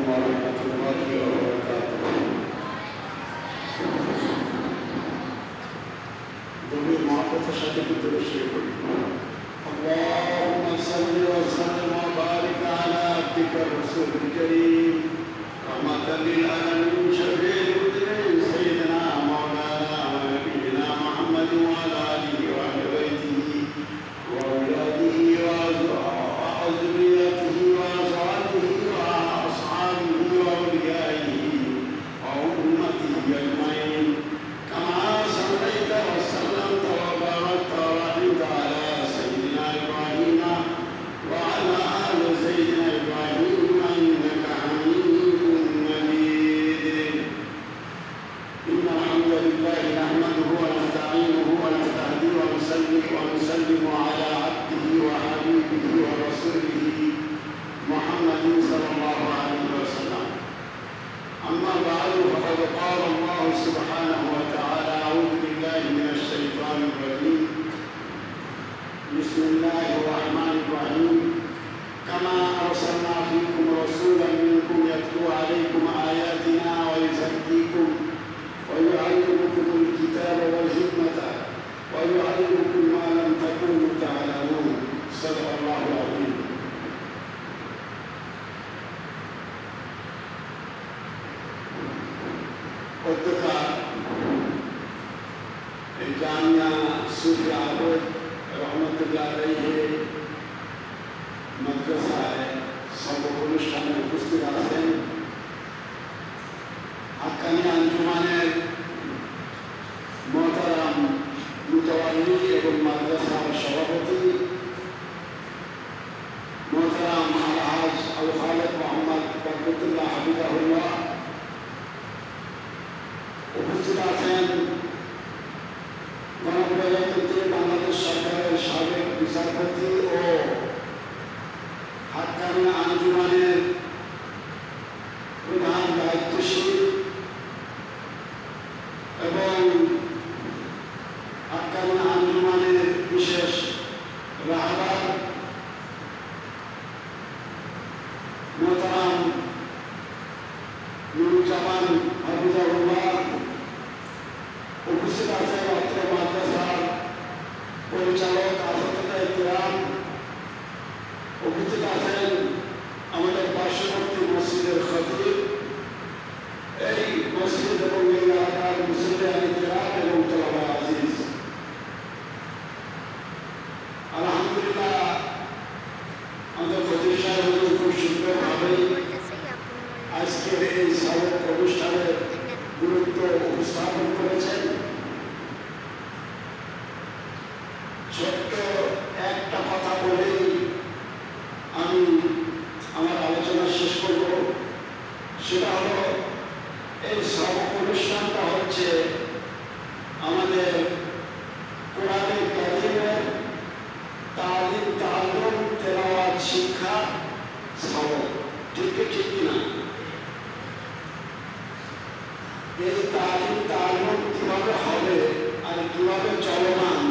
ورحمة الله وبركاته. دمي معقوة شديد التبشير. اللهم صل وسلم وبارك على عبدك الرسول الكريم رحمة للعالمين شفيع المذنبين سيدنا مولانا ونبينا محمد وعلى آله وأهل بيته وأولاده وذريته وأزواجه وأصحابه وأوليائه وأمته أجمعين كما صليت وسلمت وباركت ورحمت على سيدنا إبراهيم وعلى آل سيدنا إبراهيم إنك حميد مجيد. إن الحمد لله نحمده ونستعينه ونستهديه ونسلم على عبده وحبيبه ورسوله محمد صلى الله عليه وسلم. أما بعد فقد قال الله سبحانه وتعالى أعوذ بالله من الشيطان الرجيم بسم الله الرحمن الرحيم كما أرسلنا فيكم رسولا منكم يتلو عليكم آياتنا ويزكيكم ويعلمكم الكتاب والحكمة ويعلمكم ما لم تكونوا تعلمون. صدق الله العظيم. जामिया सूफी आबद रहमतुल्लाह अलैहि মাদ্রাসায় সবক অনুষ্ঠানে উপস্থিত আছেন হাক্কানি আঞ্জুমানের মোহতারাম মুতাওয়াল্লি এবং মাদ্রাসার সভাপতি মোহতারাম আলহাজ আল খালেদ মোহাম্মদ বরকতুল্লাহ হাফিজাহুল্লাহ, উপস্থিত আছেন গণপ্রজাতন্ত্রী বাংলাদেশ সরকারের সাবেক বিচারপতি ও হাক্কানি আঞ্জুমানের প্রধান দায়িত্বশীল এবং হাক্কানি আঞ্জুমানের বিশেষ রাহবার মোহতারাম নুরুজ্জামান হাফিজাহুল্লাহ, উপস্থিত আছেন অত্র মাদ্রাসার পরিচালক আসাতিজা কিরাম, উপস্থিত আছেন আমাদের পার্শ্ববর্তী মসজিদের খতিব, এই মসজিদ এবং এই এলাকার মুসলিম কিরাম এবং তোলাবা আজিজ। আলহামদুলিল্লাহ আমাদের খতিব সাহেব খুব সুন্দরভাবেই আজকের এই সাবেক অনুষ্ঠানের গুরুত্ব উপস্থাপন করেছেন। ছোট্ট একটা কথা বলেই আমি আমার আলোচনা শেষ করব, সেটা হলো এই সবক অনুষ্ঠানটা হচ্ছে আমাদের কোরআনে কারিমের তালিম তাআল্লুম তেলাওয়াত শিক্ষা সবক। ঠিক না? এই তালিম তাআল্লুম কিভাবে হবে আর কিভাবে চলমান,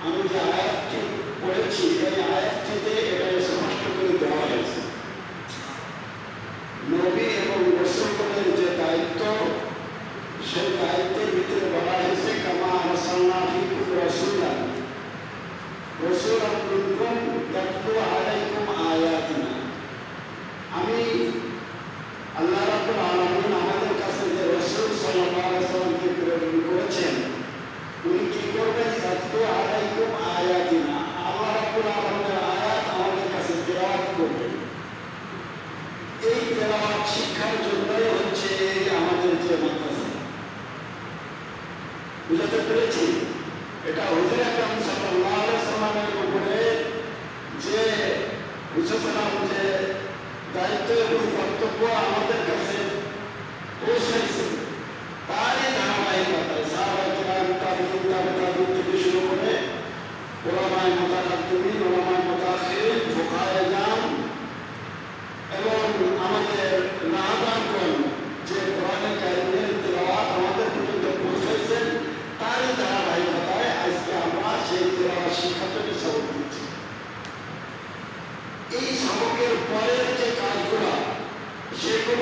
আমি যে আয়াতটি পড়েছি এই আয়াতটিতে এটা স্পষ্ট করে দেওয়া হয়েছে। নবী এবং রাসূলগণের যে দায়িত্ব, সেই দায়িত্বের ভিতরে বলা হয়েছে কামা আরসালনা ফীকুম রাসূলান মিনকুম ইয়াতলু আলাইকুম আয়াতিনা। আমি আল্লাহ রাব্বুল আলামিন আমাদের কাছে যে রাসূল সাল্লাল্লাহু আলাইহি ওয়াসাল্লামকে প্রেরণ করেছেন, উনি কি করবেন? ইয়াতলু আলাইকুম আয়াতিনা, আল্লাহ রাব্বুল আলামিনের আয়াত আমাদের কাছে তেলাওয়াত করবেন। এই তেলাওয়াত শিক্ষার জন্যই হচ্ছে আমাদের যে মাদ্রাসা। বুঝতে পেরেছি? এটা হুজুর আকরাম সাল্লাল্লাহু আলাইহি ওয়াসাল্লামের উপরে যে যে দায়িত্ব এবং কর্তব্য আমাদের কাছে পৌঁছাইছে, তারই ধারাবাহিকতায় সাহাবায়ে কিরাম তাবিঈন থেকে শুরু করে উলামায়ে মুতাকাদ্দিমিন, উলামায়ে মুতাআখিরিন, ফুকাহায়ে জাম এবং আমাদের রাহবারগণ যে কোরআনে কারিমের তেলাওয়াত আমাদের পর্যন্ত পৌঁছাইছেন, তারই ধারাবাহিকতায় আজকে আমরা সেই তেলাওয়াত শিক্ষার জন্য সবক দিচ্ছি। এই সবকের পরের যে কাজগুলো, সেগুলো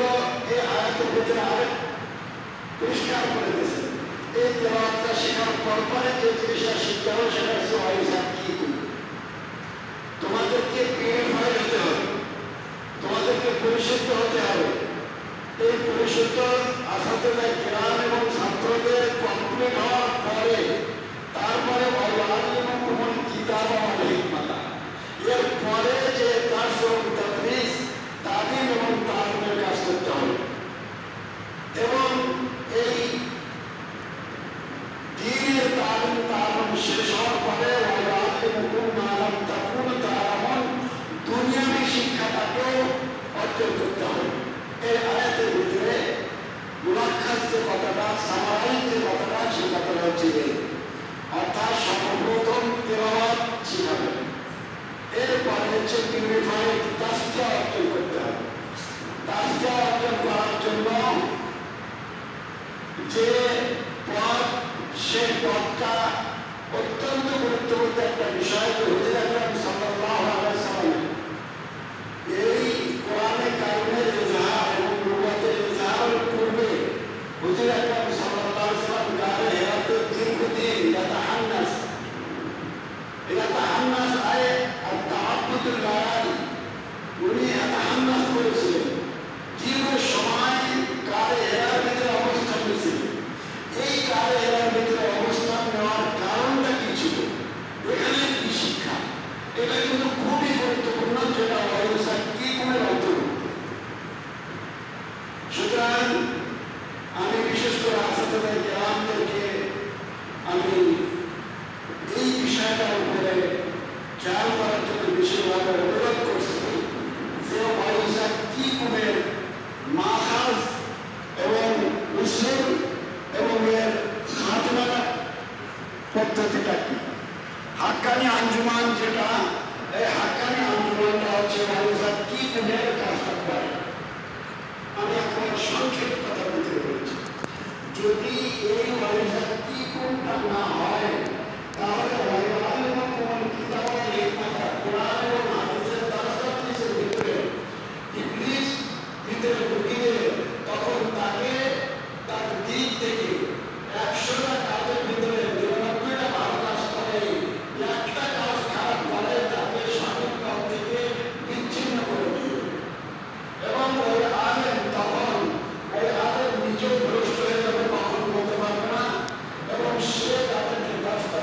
গুরুত্বপূর্ণ একটা বিষয় যে হুজুর আকরাম সাল্লাল্লাহু আলাইহি ওয়াসাল্লাম এই কোরআনে কারিমের ইজহার এবং নবুয়তের ইজহারের পূর্বে হুজুর আকরাম সাল্লাল্লাহু আলাইহি ওয়াসাল্লাম গারে হেরাতে দীর্ঘদিন ইয়াতাহান্নাস আয় আত-তাআব্বুদুল লায়ালি উনি ইয়াতাহান্নাস করেছিলেন, দীর্ঘ সময় গারে হেরার ভিতরে অবস্থান নিয়েছিলেন। এই গারে হেরার ভিতরে অবস্থান নেওয়ার কারণটা কি ছিল, এখানে কি শিক্ষা, এটা কিন্তু খুবই গুরুত্বপূর্ণ, যেটা কি কোনের অন্তর্ভুক্ত। সুতরাং আমি বিশেষ করে আসাদের গ্রামদেরকে আমি এই বিষয়টার উপরে খেয়াল করার জন্য বিশেষভাবে অনুরোধ করছি যে কি কোনের মাখাজ এবং উসুল এবং এর খাতনা পদ্ধতিটা কি। হাক্কানি আঞ্জুমান যেটা, এই হাক্কানি আঞ্জুমানটা হচ্ছে কি কোনের কাজটা করে। আমি এখন সংক্ষেপ কথা বলতে বলেছি, যদি এই কি কোনটা না হয় তাহলে তখন তাকে তার দিক থেকে 100টা কাজের ভিতরে 99টা ভালো কাজ করে, একটা কাজ খারাপ করে তাকে সঠিক পথ থেকে বিচ্ছিন্ন করে দিবে। এবং ওই আলেম তখন ওই আলেম নিজেও ভ্রষ্ট হয়ে যাবে, কখন বলতে পারবে না, এবং সে তাদেরকে ব্যস্ত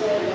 করে